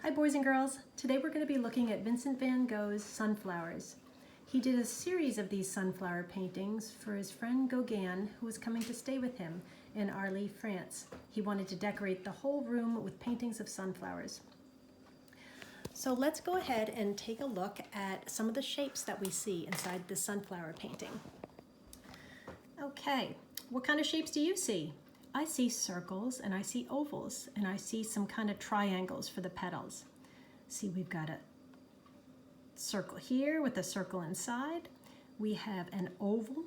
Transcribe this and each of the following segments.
Hi boys and girls. Today we're going to be looking at Vincent van Gogh's sunflowers. He did a series of these sunflower paintings for his friend Gogh, who was coming to stay with him in Arles, France. He wanted to decorate the whole room with paintings of sunflowers. So let's go ahead and take a look at some of the shapes that we see inside the sunflower painting. Okay, what kind of shapes do you see? I see circles and I see ovals and I see some kind of triangles for the petals. See, we've got a circle here with a circle inside. We have an oval.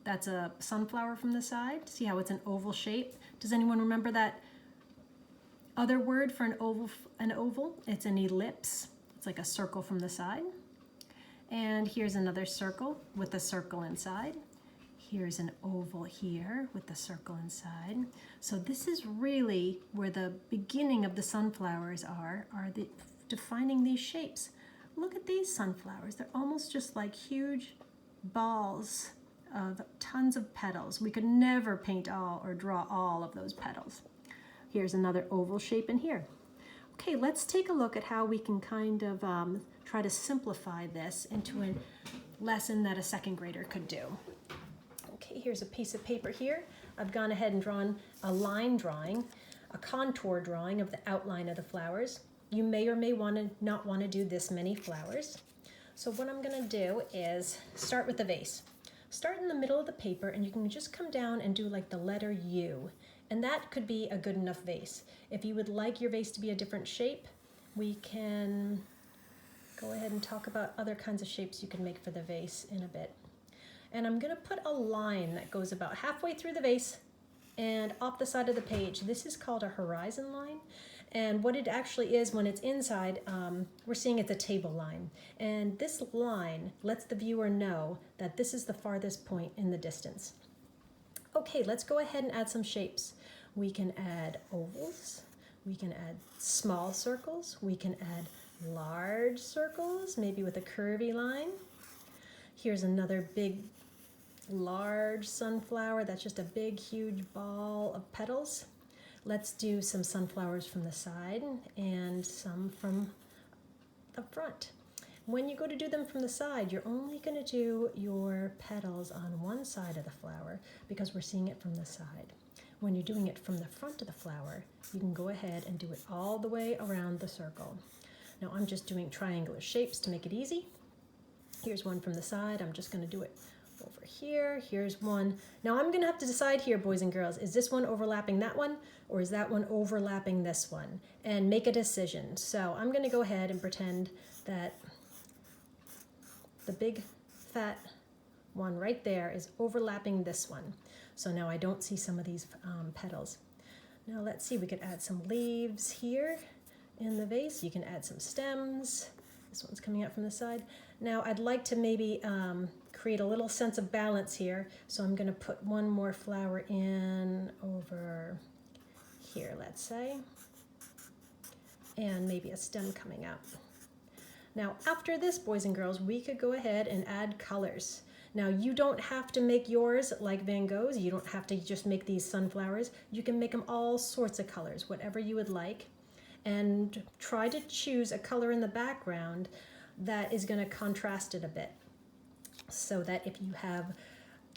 That's a sunflower from the side. See how it's an oval shape? Does anyone remember that other word for an oval? It's an ellipse. It's like a circle from the side. And here's another circle with a circle inside. Here's an oval here with the circle inside. So this is really where the beginning of the sunflowers are defining these shapes. Look at these sunflowers. They're almost just like huge balls of tons of petals. We could never paint all or draw all of those petals. Here's another oval shape in here. Okay, let's take a look at how we can kind of try to simplify this into a lesson that a second grader could do. Okay, here's a piece of paper here. I've gone ahead and drawn a line drawing, a contour drawing of the outline of the flowers. You may or may not want to do this many flowers. So what I'm going to do is start with the vase. Start in the middle of the paper and you can just come down and do like the letter U. And that could be a good enough vase. If you would like your vase to be a different shape, we can go ahead and talk about other kinds of shapes you can make for the vase in a bit. And I'm going to put a line that goes about halfway through the vase and off the side of the page. This is called a horizon line. And what it actually is when it's inside, we're seeing it's a table line. And this line lets the viewer know that this is the farthest point in the distance. Okay, let's go ahead and add some shapes. We can add ovals. We can add small circles. We can add large circles, maybe with a curvy line. Here's another big, large sunflower. That's just a big, huge ball of petals. Let's do some sunflowers from the side and some from the front. When you go to do them from the side, you're only going to do your petals on one side of the flower because we're seeing it from the side. When you're doing it from the front of the flower, you can go ahead and do it all the way around the circle. Now I'm just doing triangular shapes to make it easy. Here's one from the side. I'm just going to do it over here. Here's one. Now I'm going to have to decide here, boys and girls, is this one overlapping that one or is that one overlapping this one? And make a decision. So I'm going to go ahead and pretend that the big fat one right there is overlapping this one. So now I don't see some of these petals. Now let's see, we could add some leaves here in the vase. You can add some stems. This one's coming out from the side. Now I'd like to maybe create a little sense of balance here. So I'm going to put one more flower in over here, let's say. And maybe a stem coming out. Now after this, boys and girls, we could go ahead and add colors. Now you don't have to make yours like Van Gogh's. You don't have to just make these sunflowers. You can make them all sorts of colors, whatever you would like. And try to choose a color in the background that is going to contrast it a bit. So that if you have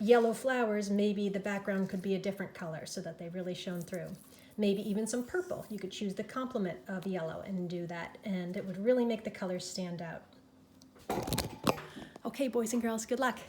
yellow flowers, maybe the background could be a different color so that they really shone through. Maybe even some purple. You could choose the complement of yellow and do that, and it would really make the colors stand out. Okay, boys and girls, good luck.